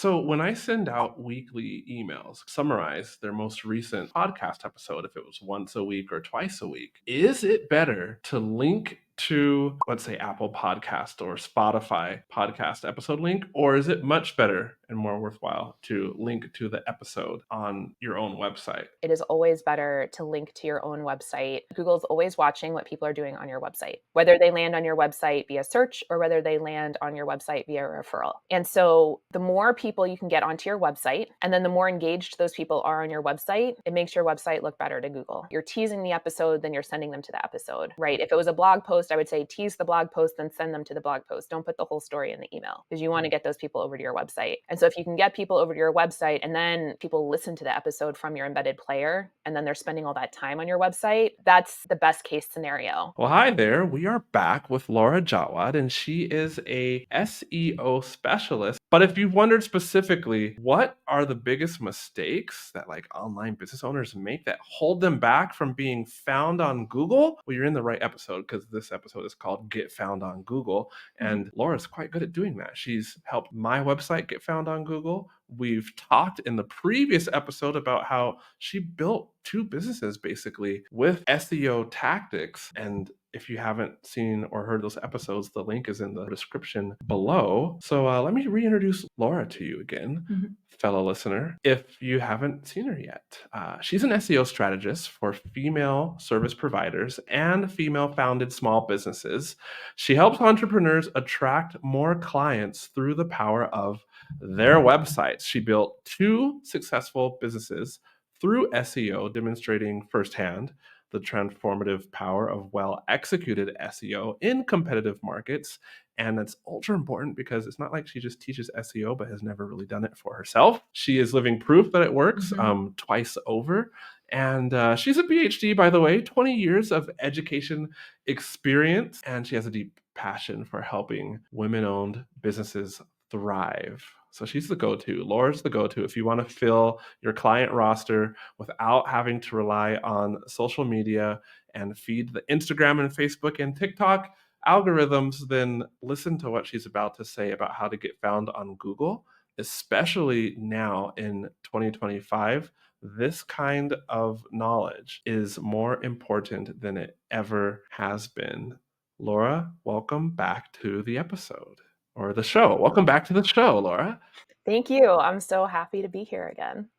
So when I send out weekly emails, summarize their most recent podcast episode, if it was once a week or twice a week, is it better to link to, let's say, Apple Podcast or Spotify podcast episode link, or is it much better and more worthwhile to link to the episode on your own website? It is always better to link to your own website. Google's always watching what people are doing on your website, whether they land on your website via search or whether they land on your website via referral. And so the more people you can get onto your website, and then the more engaged those people are on your website, it makes your website look better to Google. You're teasing the episode, then you're sending them to the episode, right? If it was a blog post, I would say tease the blog post, then send them to the blog post. Don't put the whole story in the email because you want to get those people over to your website. And so if you can get people over to your website and then people listen to the episode from your embedded player, and then they're spending all that time on your website, that's the best case scenario. Well, hi there. We are back with Laura Jawad, and she is a SEO specialist. But if you've wondered specifically, what are the biggest mistakes that online business owners make that hold them back from being found on Google? Well, you're in the right episode because this episode is called Get Found on Google. And Laura's quite good at doing that. She's helped my website get found on Google. We've talked in the previous episode about how she built 2 businesses basically with SEO tactics. And if you haven't seen or heard those episodes, the link is in the description below. So let me reintroduce Laura to you again, fellow listener, if you haven't seen her yet. She's an SEO strategist for female service providers and female-founded small businesses. She helps entrepreneurs attract more clients through the power of their websites. She built 2 successful businesses through SEO, demonstrating firsthand the transformative power of well-executed SEO in competitive markets. And that's ultra important because it's not like she just teaches SEO but has never really done it for herself. She is living proof that it works twice over. And she's a PhD, by the way, 20 years of education experience. And she has a deep passion for helping women-owned businesses thrive. So she's the go-to. Laura's the go-to if you want to fill your client roster without having to rely on social media and feed the Instagram and Facebook and TikTok algorithms. Then listen to what she's about to say about how to get found on Google, especially now in 2025. This kind of knowledge is more important than it ever has been. Laura, welcome back to the episode. Or the show. Welcome back to the show, Laura. Thank you. I'm so happy to be here again.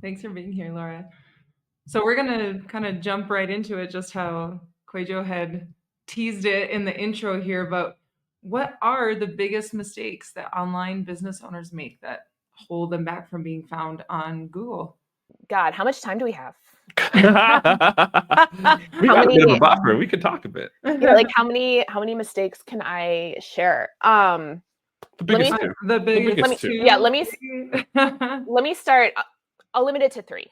Thanks for being here, Laura. So we're going to kind of jump right into it, just how QUÄY.jo had teased it in the intro here. But what are the biggest mistakes that online business owners make that hold them back from being found on Google? God, how much time do we have? We got a bit of a buffer. We could talk a bit. Yeah, how many mistakes can I share? The biggest two. The biggest two. Yeah, let me start. I'll limit it to 3,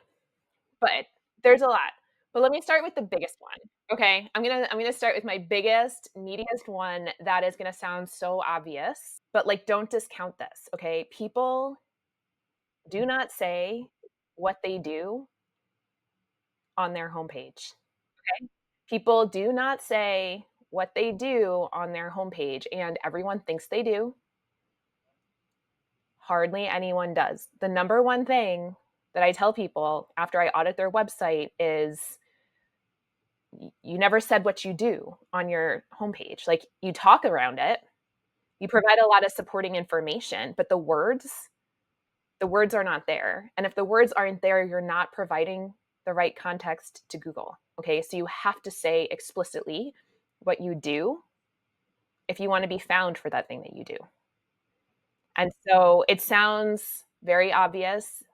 but there's a lot. But let me start with the biggest one. Okay, I'm gonna start with my biggest, meatiest one that is gonna sound so obvious, but don't discount this. Okay, people do not say what they do on their homepage. Okay, people do not say what they do on their homepage, and everyone thinks they do. Hardly anyone does. The number one thing that I tell people after I audit their website is you never said what you do on your homepage. You talk around it, you provide a lot of supporting information, but the words are not there. And if the words aren't there, you're not providing the right context to Google. Okay, so you have to say explicitly what you do if you want to be found for that thing that you do. And so it sounds very obvious.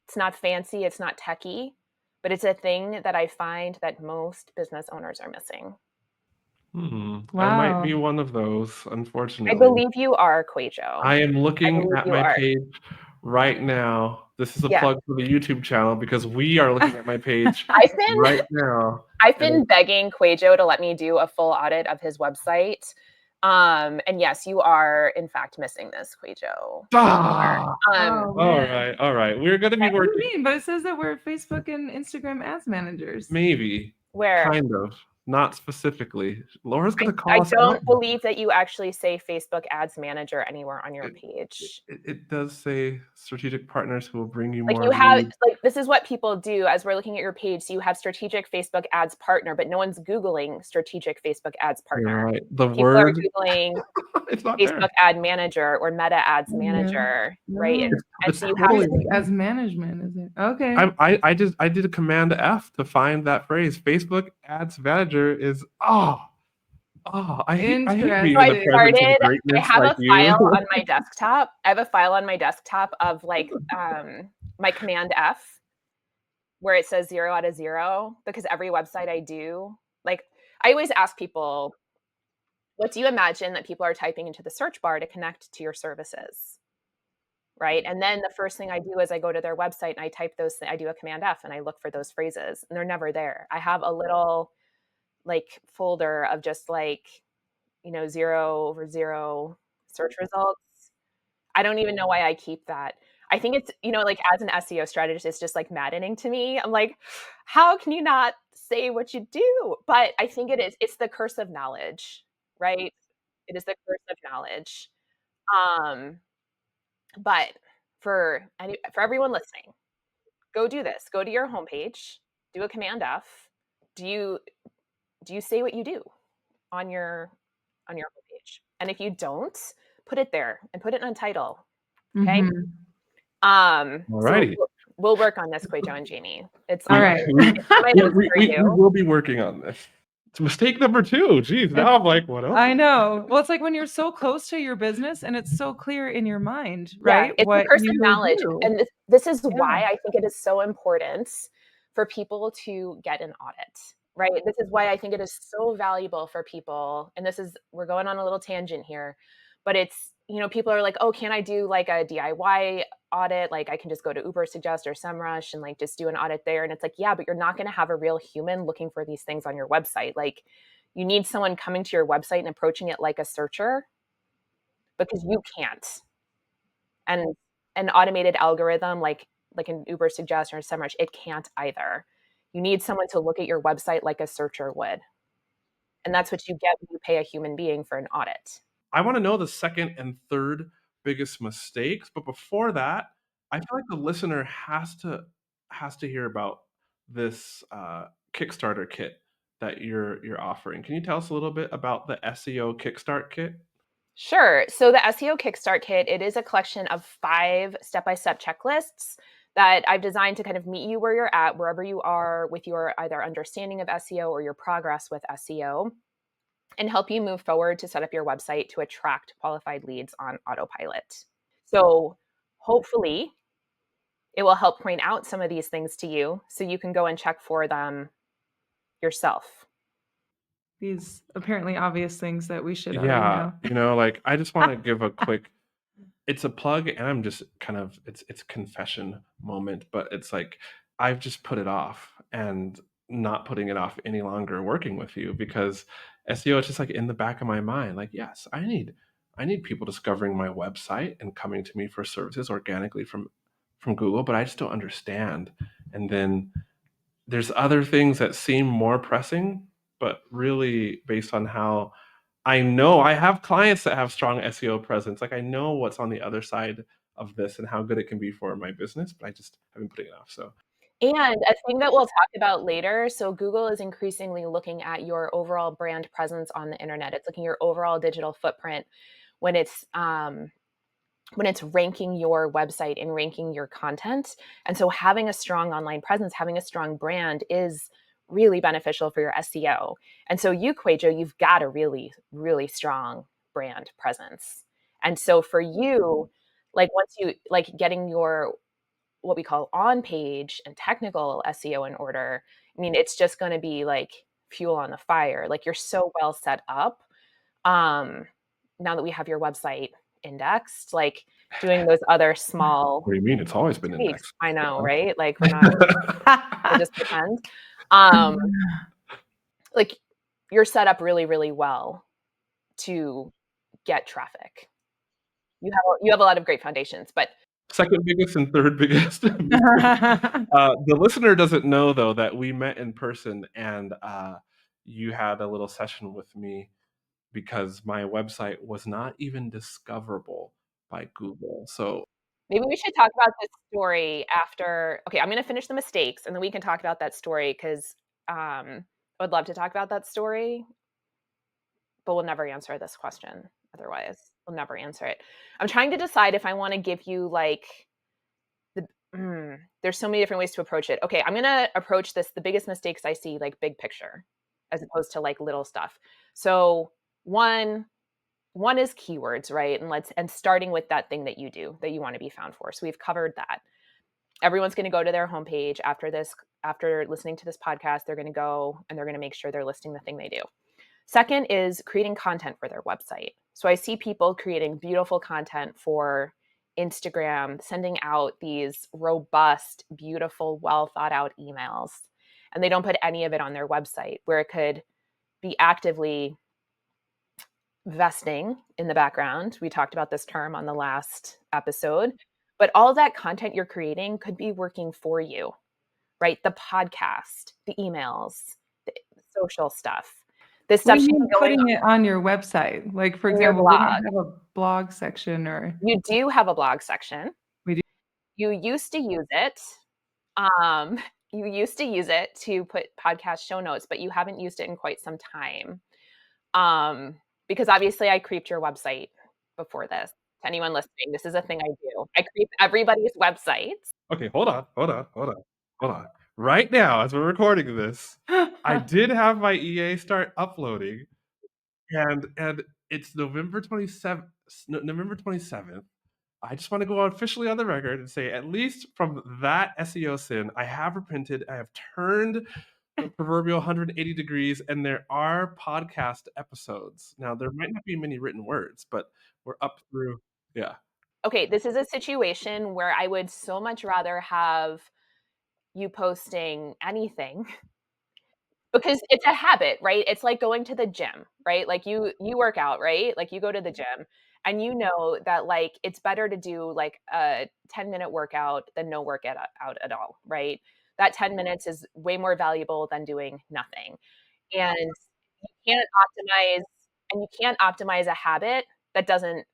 It's not fancy, it's not techy, but it's a thing that I find that most business owners are missing. Wow. I might be one of those, unfortunately. I believe you are, QUÄY.jo. I am looking at my page right now. This is a plug for the YouTube channel because we are looking at my page right now. I've been begging QUÄY.jo to let me do a full audit of his website. And yes, you are in fact missing this, QUÄY.jo. All right. We're going to be working. What do you mean? But it says that we're Facebook and Instagram ads managers. Maybe. Where? Kind of. not specifically. Laura's gonna I call us out. don't believe that you actually say Facebook Ads Manager anywhere on your page. It does say strategic partners who will bring you Like more you have, leads. like this is what people do as we're looking at your page. So you have strategic Facebook ads partner, but no one's Googling strategic Facebook ads You're partner. right. The People are word, Googling it's not Facebook there. ad manager or Meta ads Yeah. manager, right? No. And It's so you totally have to, As management, is it? Okay. I did a Command F to find that phrase. Facebook Ads Manager is I hate being so in I the presence of started, I greatness have like a you. file on my desktop. I have a file on my desktop of like my Command F where it says 0 out of 0 because every website I do, like I always ask people, what do you imagine that people are typing into the search bar to connect to your services? Right. And then the first thing I do is I go to their website and I type those, I do a Command F and I look for those phrases and they're never there. I have a little like folder of just like, 0 over 0 search results. I don't even know why I keep that. I think it's, like as an SEO strategist, it's just like maddening to me. I'm like, how can you not say what you do? But I think it's the curse of knowledge, right? It is the curse of knowledge. Um, but for everyone listening, go do this. Go to your homepage, do a Command F. Do you say what you do on your homepage? And if you don't, put it there and put it in a title. Okay. So Alrighty. we'll work on this, QUÄY.jo and Jamie. It's All on right. my notes for We you. will be working on this. It's mistake number 2. Geez, now I'm like, what else? I know. Well, it's like when you're so close to your business and it's so clear in your mind, Yeah, right? it's the What curse you of will knowledge. do. And this is Yeah. why I think it is so important for people to get an audit, right? This is why I think it is so valuable for people. And we're going on a little tangent here, but it's, people are like, oh, can I do like a DIY audit? Like I can just go to Ubersuggest or SEMrush and like just do an audit there. And it's like, yeah, but you're not going to have a real human looking for these things on your website. Like you need someone coming to your website and approaching it like a searcher because you can't. And an automated algorithm like an Ubersuggest or a SEMrush, it can't either. You need someone to look at your website like a searcher would. And that's what you get when you pay a human being for an audit. I want to know the second and third biggest mistakes, but before that, I feel like the listener has to hear about this Kickstarter kit that you're offering. Can you tell us a little bit about the SEO Kickstart kit? Sure. So the SEO Kickstart Kit, it is a collection of 5 step-by-step checklists that I've designed to kind of meet you where you're at, wherever you are with your either understanding of SEO or your progress with SEO, and help you move forward to set up your website to attract qualified leads on autopilot. So hopefully it will help point out some of these things to you so you can go and check for them yourself. These apparently obvious things that we should already know. Like I just want to give a quick it's a plug and I'm just kind of it's confession moment, but it's like I've just put it off and not putting it off any longer working with you because SEO is just like in the back of my mind. Like, yes, I need people discovering my website and coming to me for services organically from Google, but I just don't understand. And then there's other things that seem more pressing, but really based on how I know I have clients that have strong SEO presence. Like I know what's on the other side of this and how good it can be for my business, but I just have been putting it off. So And a thing that we'll talk about later, so Google is increasingly looking at your overall brand presence on the internet. It's looking at your overall digital footprint when it's ranking your website and ranking your content. And so having a strong online presence, having a strong brand is really beneficial for your SEO. And so you, QUÄY.jo, you've got a really, really strong brand presence. And so for you, like once you like getting your what we call on page and technical SEO in order, I mean, it's just going to be like fuel on the fire. Like you're so well set up. Now that we have your website indexed, like doing those other small what do you mean? It's always been tweaks. indexed. I know, right? Like we're not we'll just pretend. Like you're set up really, really well to get traffic. You have a lot of great foundations, but Second biggest and third biggest. The listener doesn't know though that we met in person and you had a little session with me because my website was not even discoverable by Google. So Maybe we should talk about this story after. Okay, I'm gonna finish the mistakes, and then we can talk about that story because I would love to talk about that story, but we'll never answer this question otherwise. We'll never answer it. I'm trying to decide if I wanna give you, like, the there's so many different ways to approach it. Okay, I'm gonna approach this the biggest mistakes I see, like, big picture, as opposed to, like, little stuff. So, one one is keywords, right? And starting with that thing that you do, that you wanna be found for. So we've covered that. Everyone's gonna go to their homepage after listening to this podcast, they're gonna go and they're gonna make sure they're listing the thing they do. Second is creating content for their website. So I see people creating beautiful content for Instagram, sending out these robust, beautiful, well thought out emails, and they don't put any of it on their website where it could be actively vesting in the background. We talked about this term on the last episode, but all of that content you're creating could be working for you, right? The podcast, the emails, the social stuff. This What stuff do you should mean be going putting it on your website? Like, for on your example, we don't blog. have a blog section or You do have a blog section. we do. You used to use it. Um, you used to use it to put podcast show notes, but you haven't used it in quite some time. Um, because obviously I creeped your website before this. To anyone listening, this is a thing I do. I creep everybody's websites. okay, hold on. Right now, as we're recording this, I did have my EA start uploading, and it's November 27th. I just want to go officially on the record and say, at least from that SEO sin, I have repented. I have turned the proverbial 180 degrees, and there are podcast episodes. Now, there might not be many written words, but we're up through, yeah. Okay, this is a situation where I would so much rather have you posting anything because it's a habit, right? It's like going to the gym, right? Like you work out, right? Like you go to the gym and you know that like it's better to do like a 10-minute workout than no workout out at all, right? That 10 minutes is way more valuable than doing nothing. And you can't optimize you can't optimize a habit that doesn't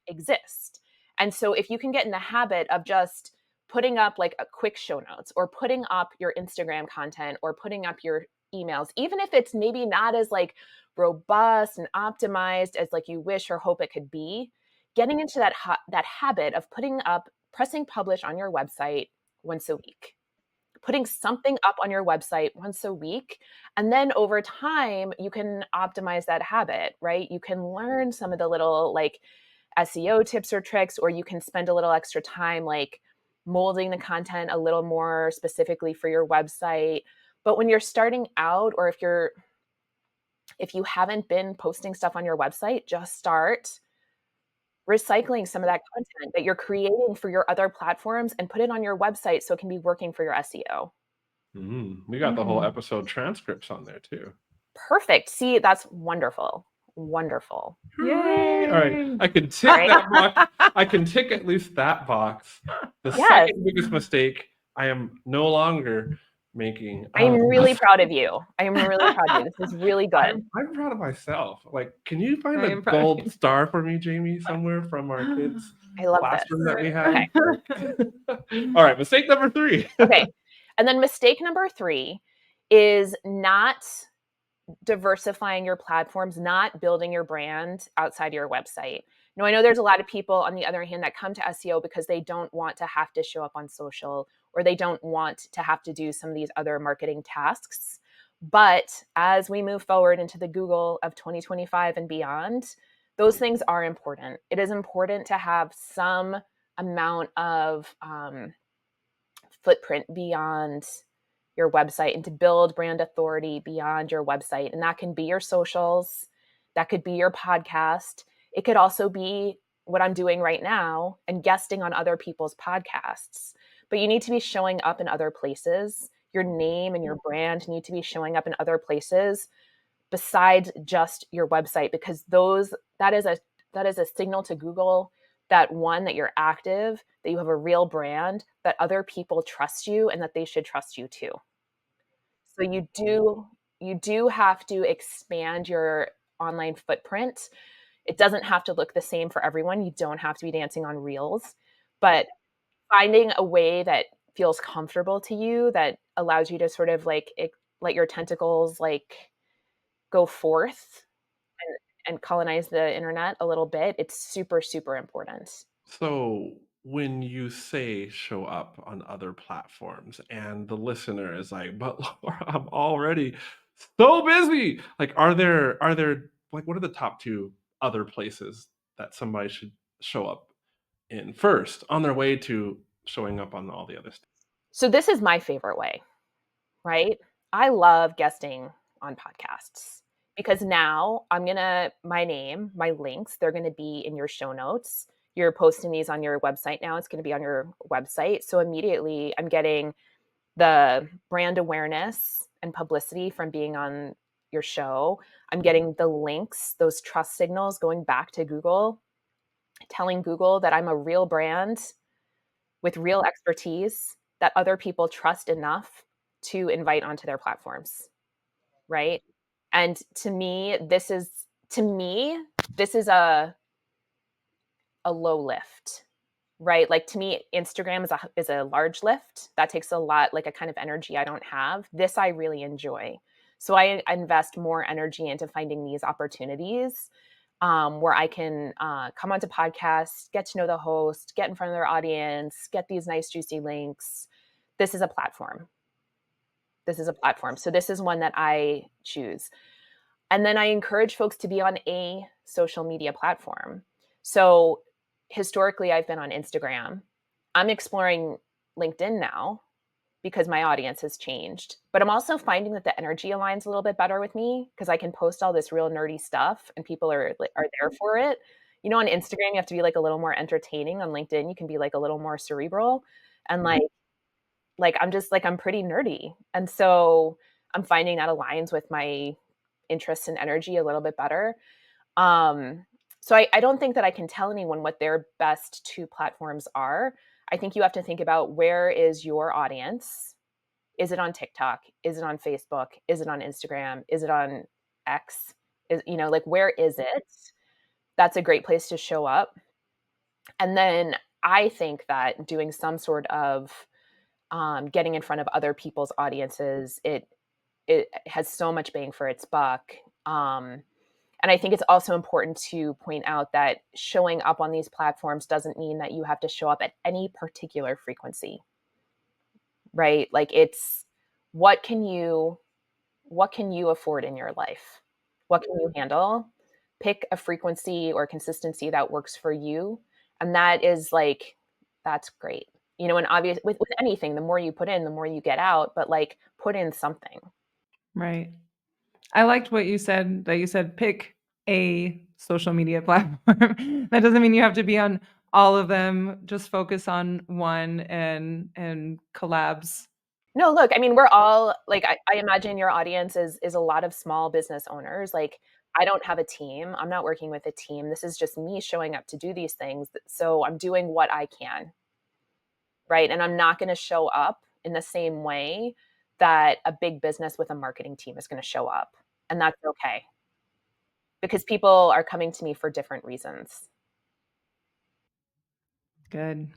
exist. And so if you can get in the habit of just putting up like a quick show notes or putting up your Instagram content or putting up your emails, even if it's maybe not as like robust and optimized as like you wish or hope it could be, getting into that habit of pressing publish on your website once a week, putting something up on your website once a week. And then over time, you can optimize that habit, right? You can learn some of the little like SEO tips or tricks, or you can spend a little extra time like molding the content a little more specifically for your website. But when you're starting out, or if you haven't been posting stuff on your website, just start recycling some of that content that you're creating for your other platforms and put it on your website so it can be working for your SEO. We got the whole episode transcripts on there too. Perfect. See, that's wonderful. Wonderful. Yay! All right, I can tick Right? that box. I can tick at least that box. The Yes. second biggest mistake I am no longer making. I'm really proud of you. I am really proud of you. This is really good. I'm proud of myself. Like, can you find I a am proud of gold you. star for me, Jamie, somewhere from our kids' I love this. classroom that we Okay. had? All right, mistake number 3. Okay. And then mistake number 3 is not diversifying your platforms, not building your brand outside your website. Now, I know there's a lot of people, on the other hand, that come to SEO because they don't want to have to show up on social, or they don't want to have to do some of these other marketing tasks. But as we move forward into the Google of 2025 and beyond, those things are important. It is important to have some amount of footprint beyond your website and to build brand authority beyond your website. And that can be your socials, that could be your podcast. It could also be what I'm doing right now and guesting on other people's podcasts. But you need to be showing up in other places. Your name and your brand need to be showing up in other places besides just your website, because that is a signal to Google that one, that you're active, that you have a real brand, that other people trust you and that they should trust you too. So you do have to expand your online footprint. It doesn't have to look the same for everyone. You don't have to be dancing on reels, but finding a way that feels comfortable to you, that allows you to sort of like let your tentacles like go forth and colonize the internet a little bit. It's super, super important. So when you say show up on other platforms and the listener is like, but Laura, I'm already so busy. Like, are there like what are the top two other places that somebody should show up in first on their way to showing up on all the other stuff? So this is my favorite way, right? I love guesting on podcasts because now my name, my links, they're going to be in your show notes. You're posting these on your website now. It's going to be on your website. So immediately I'm getting the brand awareness and publicity from being on your show. I'm getting the links, those trust signals going back to Google, telling Google that I'm a real brand with real expertise that other people trust enough to invite onto their platforms, right? And to me this is a low lift, right? Like to me, Instagram is a large lift. That takes a lot, like a kind of energy I don't have. This I really enjoy. So I invest more energy into finding these opportunities where I can come onto podcasts, get to know the host, get in front of their audience, get these nice, juicy links. This is a platform. This is a platform. So this is one that I choose. And then I encourage folks to be on a social media platform. So historically, I've been on Instagram. I'm exploring LinkedIn now because my audience has changed. But I'm also finding that the energy aligns a little bit better with me because I can post all this real nerdy stuff and people are there for it. You know, on Instagram, you have to be like a little more entertaining. On LinkedIn, you can be like a little more cerebral. And like I'm pretty nerdy. And so I'm finding that aligns with my interests and energy a little bit better. Um, so I don't think that I can tell anyone what their best two platforms are. I think you have to think about where is your audience? Is it on TikTok? Is it on Facebook? Is it on Instagram? Is it on X? Like where is it? That's a great place to show up. And then I think that doing some sort of getting in front of other people's audiences, it has so much bang for its buck. And I think it's also important to point out that showing up on these platforms doesn't mean that you have to show up at any particular frequency, right? Like it's what can you afford in your life? What can you handle? Pick a frequency or consistency that works for you. And that's great. And obvious with anything, the more you put in, the more you get out, but like put in something. Right. I liked what you said, that you said pick a social media platform. That doesn't mean you have to be on all of them. Just focus on one and collabs. No, look, I mean, we're all like, I imagine your audience is a lot of small business owners. Like, I don't have a team. I'm not working with a team. This is just me showing up to do these things. So I'm doing what I can, right? And I'm not going to show up in the same way that a big business with a marketing team is going to show up. And that's okay because people are coming to me for different reasons. Good.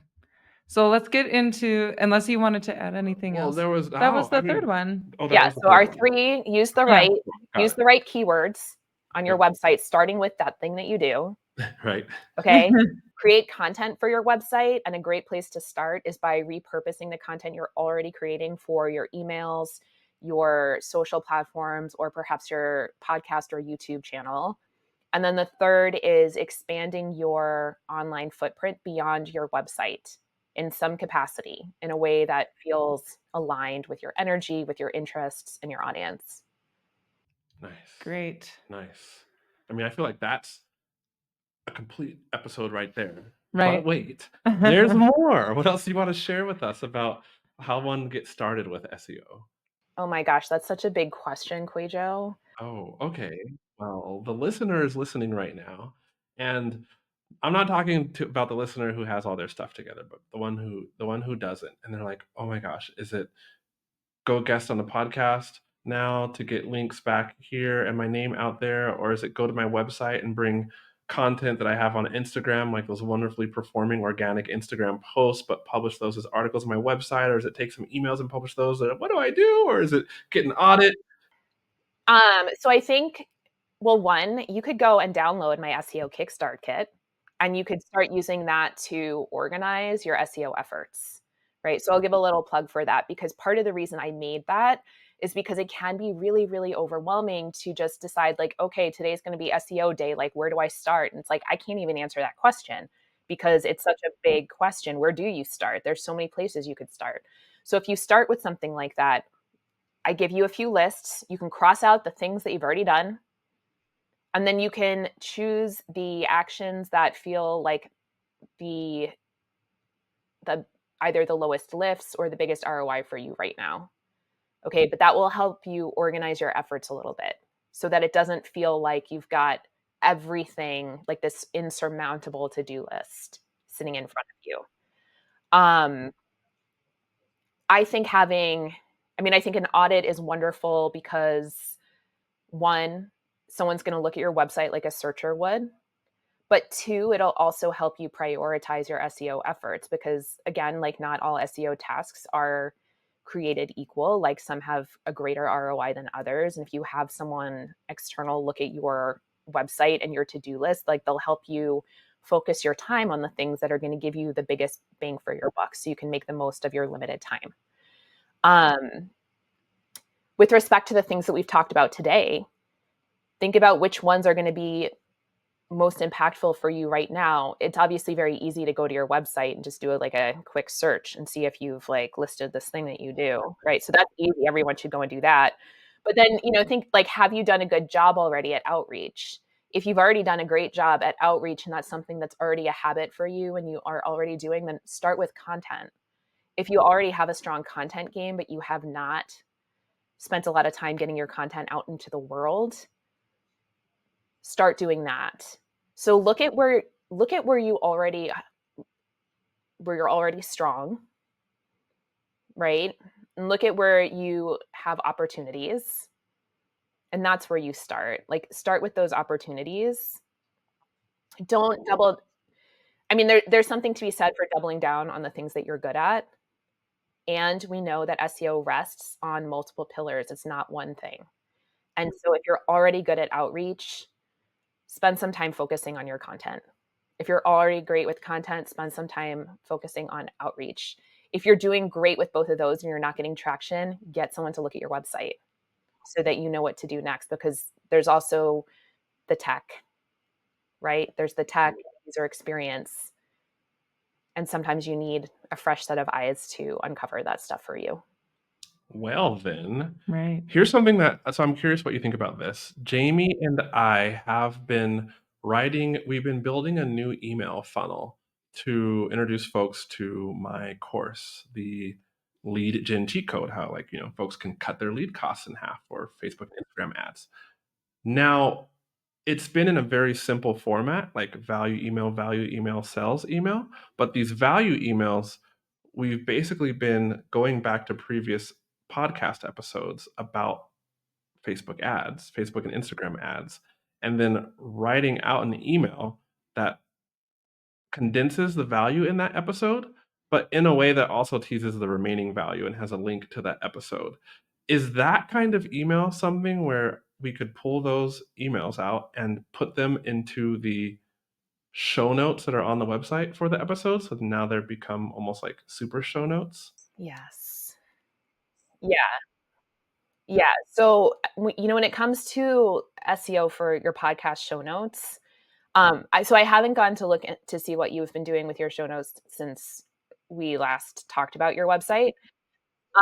So let's get into, unless you wanted to add anything Well, else. there was That was I the third mean, one. oh, that Yeah. was the So our third one. three, use Yeah. Got the right keywords on your website, starting with that thing that you do. it. Right. Okay. Create content for your website. And a great place to start is by repurposing the content you're already creating for your emails, your social platforms, or perhaps your podcast or YouTube channel. And then the third is expanding your online footprint beyond your website in some capacity in a way that feels aligned with your energy, with your interests, and your audience. Nice. Great. Nice. I mean, I feel like that's a complete episode right there. Right. But wait, there's more. What else do you want to share with us about how one gets started with SEO? Oh my gosh, that's such a big question, QUÄY.jo. Oh, okay. Well, the listener is listening right now, and I'm not talking about the listener who has all their stuff together, but the one who doesn't, and they're like, "Oh my gosh, is it go guest on the podcast? now to get links back here and my name out there? Or is it go to my website and bring content that I have on Instagram, like those wonderfully performing organic Instagram posts, but publish those as articles on my website? Or is it take some emails and publish those? What do I do? Or is it get an audit? So I think, well, one, you could go and download my SEO Kickstart kit, and you could start using that to organize your SEO efforts, right? So I'll give a little plug for that, because part of the reason I made that is because it can be really, really overwhelming to just decide, like, okay, today's going to be SEO day. Like, where do I start? And it's like, I can't even answer that question because it's such a big question. Where do you start? There's so many places you could start. So if you start with something like that, I give you a few lists. You can cross out the things that you've already done, and then you can choose the actions that feel like the the either the lowest lifts or the biggest ROI for you right now. Okay, but that will help you organize your efforts a little bit so that it doesn't feel like you've got everything, like this insurmountable to-do list sitting in front of you. Um, I think I think an audit is wonderful because, one, someone's going to look at your website like a searcher would. But two, it'll also help you prioritize your SEO efforts because, again, like not all SEO tasks are created equal. Like some have a greater ROI than others. And if you have someone external look at your website and your to-do list, like they'll help you focus your time on the things that are going to give you the biggest bang for your buck so you can make the most of your limited time. With respect to the things that we've talked about today, think about which ones are going to be most impactful for you right now. It's obviously very easy to go to your website and just do like a quick search and see if you've like listed this thing that you do, right? So that's easy. Everyone should go and do that. But then, think like, have you done a good job already at outreach? If you've already done a great job at outreach and that's something that's already a habit for you and you are already doing, then start with content. If you already have a strong content game, but you have not spent a lot of time getting your content out into the world, start doing that. So look at where you're already strong, right? And look at where you have opportunities. And that's where you start. Like start with those opportunities. Don't double. I mean, there's something to be said for doubling down on the things that you're good at. And we know that SEO rests on multiple pillars. It's not one thing. And so if you're already good at outreach, spend some time focusing on your content. If you're already great with content, spend some time focusing on outreach. If you're doing great with both of those and you're not getting traction, get someone to look at your website so that you know what to do next, because there's also the tech, right? There's the tech, user experience. And sometimes you need a fresh set of eyes to uncover that stuff for you. Well, then, Right. here's something so I'm curious what you think about this. Jamie and I have been we've been building a new email funnel to introduce folks to my course, the lead gen cheat code, how folks can cut their lead costs in half for Facebook and Instagram ads. Now, it's been in a very simple format, like value email, sales email. But these value emails, we've basically been going back to previous podcast episodes about Facebook ads, Facebook and Instagram ads, and then writing out an email that condenses the value in that episode, but in a way that also teases the remaining value and has a link to that episode. Is that kind of email something where we could pull those emails out and put them into the show notes that are on the website for the episode? So now they've become almost like super show notes. Yes. Yeah. Yeah. So, when it comes to SEO for your podcast show notes, I haven't gone to look to see what you've been doing with your show notes since we last talked about your website.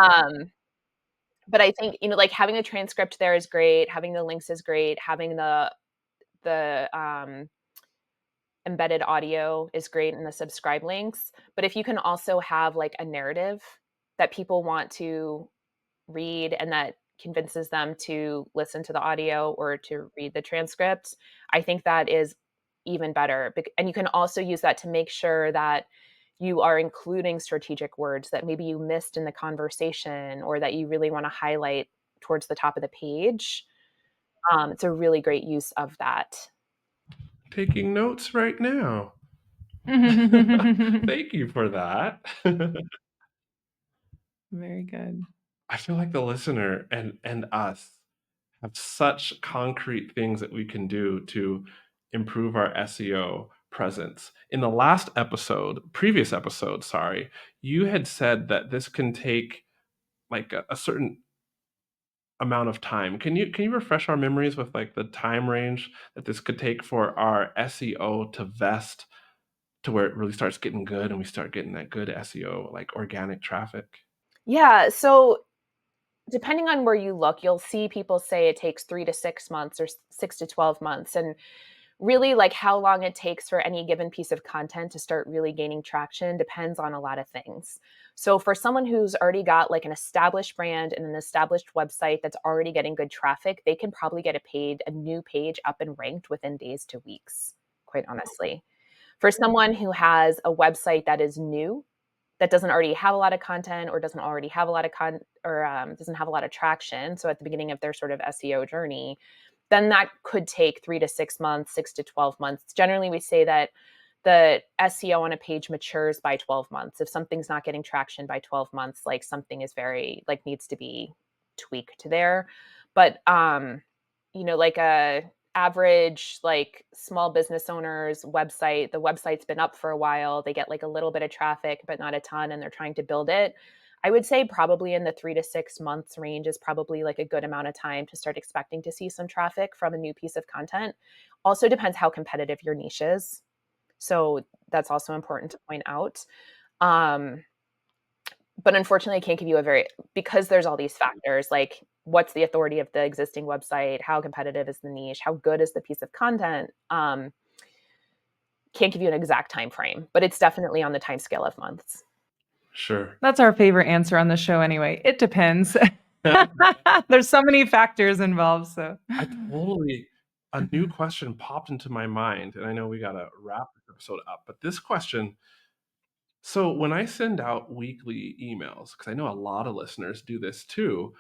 Um, but I think, like having a transcript there is great. Having the links is great. Having the embedded audio is great and the subscribe links. But if you can also have like a narrative that people want to read and that convinces them to listen to the audio or to read the transcript, I think that is even better. And you can also use that to make sure that you are including strategic words that maybe you missed in the conversation or that you really want to highlight towards the top of the page. It's a really great use of that. Taking notes right now. Thank you for that. Very good. I feel like the listener and us have such concrete things that we can do to improve our SEO presence. In the previous episode, sorry, you had said that this can take like a certain amount of time. Can you refresh our memories with like the time range that this could take for our SEO to vest to where it really starts getting good and we start getting that good SEO, like organic traffic? Yeah, so depending on where you look, you'll see people say it takes 3 to 6 months or 6 to 12 months, and really, like, how long it takes for any given piece of content to start really gaining traction depends on a lot of things. So for someone who's already got, like, an established brand and an established website that's already getting good traffic, they can probably get a new page up and ranked within days to weeks, quite honestly. For someone who has a website that is new, that doesn't already have a lot of content or doesn't already have a lot of doesn't have a lot of traction, so at the beginning of their sort of SEO journey, then that could take 3 to 6 months, 6 to 12 months. Generally, we say that the SEO on a page matures by 12 months. If something's not getting traction by 12 months, like something is very like needs to be tweaked there. But like a average like small business owner's website, the website's been up for a while, they get like a little bit of traffic but not a ton and they're trying to build it. I would say probably in the 3 to 6 months range is probably like a good amount of time to start expecting to see some traffic from a new piece of content. Also depends how competitive your niche is. So that's also important to point out. Um, but unfortunately, I can't give you because there's all these factors, like what's the authority of the existing website, how competitive is the niche, how good is the piece of content. Can't give you an exact time frame, but it's definitely on the time scale of months. Sure. That's our favorite answer on the show anyway. It depends. There's so many factors involved. So A new question popped into my mind, and I know we got to wrap this episode up, but this question. So when I send out weekly emails, because I know a lot of listeners do this too,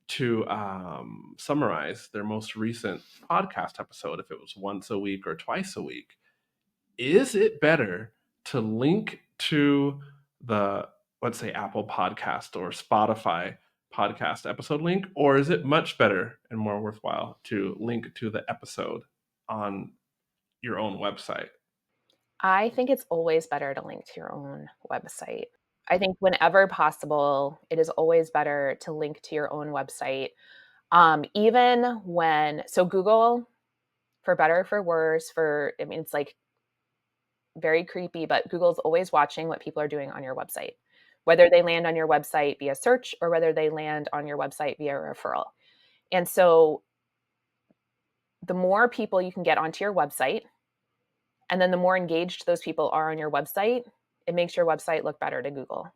to summarize their most recent podcast episode, if it was once a week or twice a week, is it better to link to the, let's say, Apple Podcast or Spotify podcast episode link, or is it much better and more worthwhile to link to the episode on your own website? I think it's always better to link to your own website. I think whenever possible, it is always better to link to your own website. So Google, for better or for worse, it's like very creepy, but Google's always watching what people are doing on your website, whether they land on your website via search or whether they land on your website via referral. And so the more people you can get onto your website, and then the more engaged those people are on your website, it makes your website look better to Google.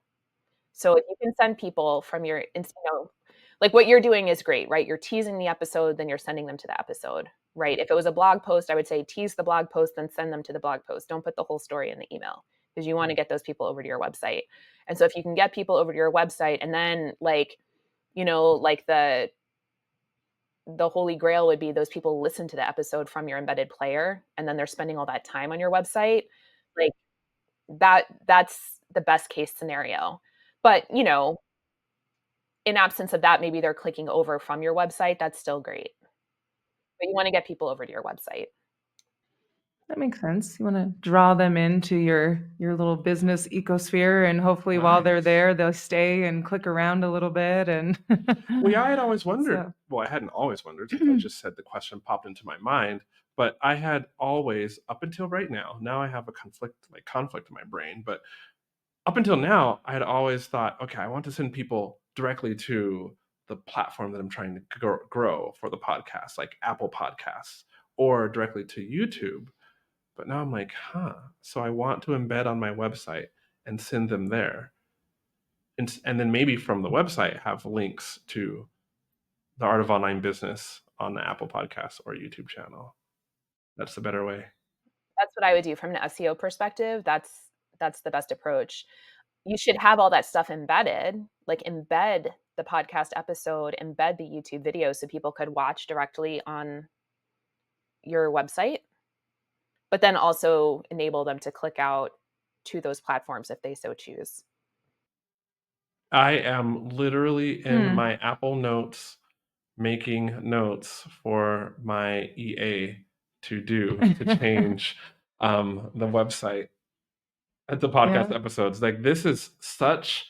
So if you can send people from like what you're doing is great, right? You're teasing the episode, then you're sending them to the episode, right? If it was a blog post, I would say tease the blog post, then send them to the blog post. Don't put the whole story in the email because you want to get those people over to your website. And so if you can get people over to your website and then like the holy grail would be those people listen to the episode from your embedded player and then they're spending all that time on your website, like that's the best case scenario. But in absence of that, maybe they're clicking over from your website. That's still great. But you want to get people over to your website. that makes sense. You want to draw them into your little business ecosphere, and hopefully while they're Nice. there, they'll stay and click around a little bit. And Well, yeah, I had always wondered. So- Well, I hadn't always wondered since I just said the question popped into my mind, but I had always, up until right now I have a conflict in my brain, but up until now, I had always thought, okay, I want to send people directly to the platform that I'm trying to grow for the podcast, like Apple Podcasts, or directly to YouTube. But now I'm like, so I want to embed on my website and send them there. And then maybe from the website have links to the Art of Online Business on the Apple Podcasts or YouTube channel. That's the better way. That's what I would do from an SEO perspective. That's the best approach. You should have all that stuff embedded, like embed the podcast episode embed the YouTube video so people could watch directly on your website, but then also enable them to click out to those platforms if they so choose. I am literally in my Apple Notes making notes for my EA to do to change the website at the podcast Yeah. episodes. Like, this is such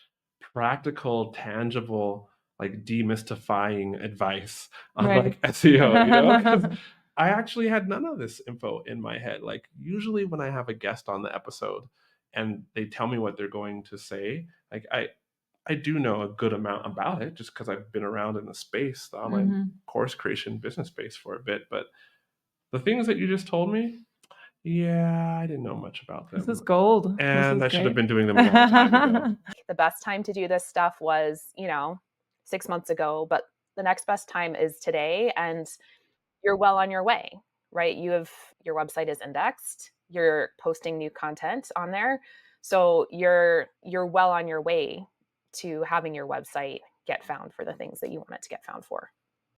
practical, tangible, like demystifying advice on Right. like SEO, you know? Because I actually had none of this info in my head. Like, usually when I have a guest on the episode and they tell me what they're going to say, like I do know a good amount about it just because I've been around in the space, the online course creation business space for a bit. But the things that you just told me, yeah, I didn't know much about This them. is gold. This And is I should have great. been doing them a long time ago. The best time to do this stuff was, 6 months ago, but the next best time is today, and you're well on your way, right? Your website is indexed, you're posting new content on there. So you're well on your way to having your website get found for the things that you want it to get found for.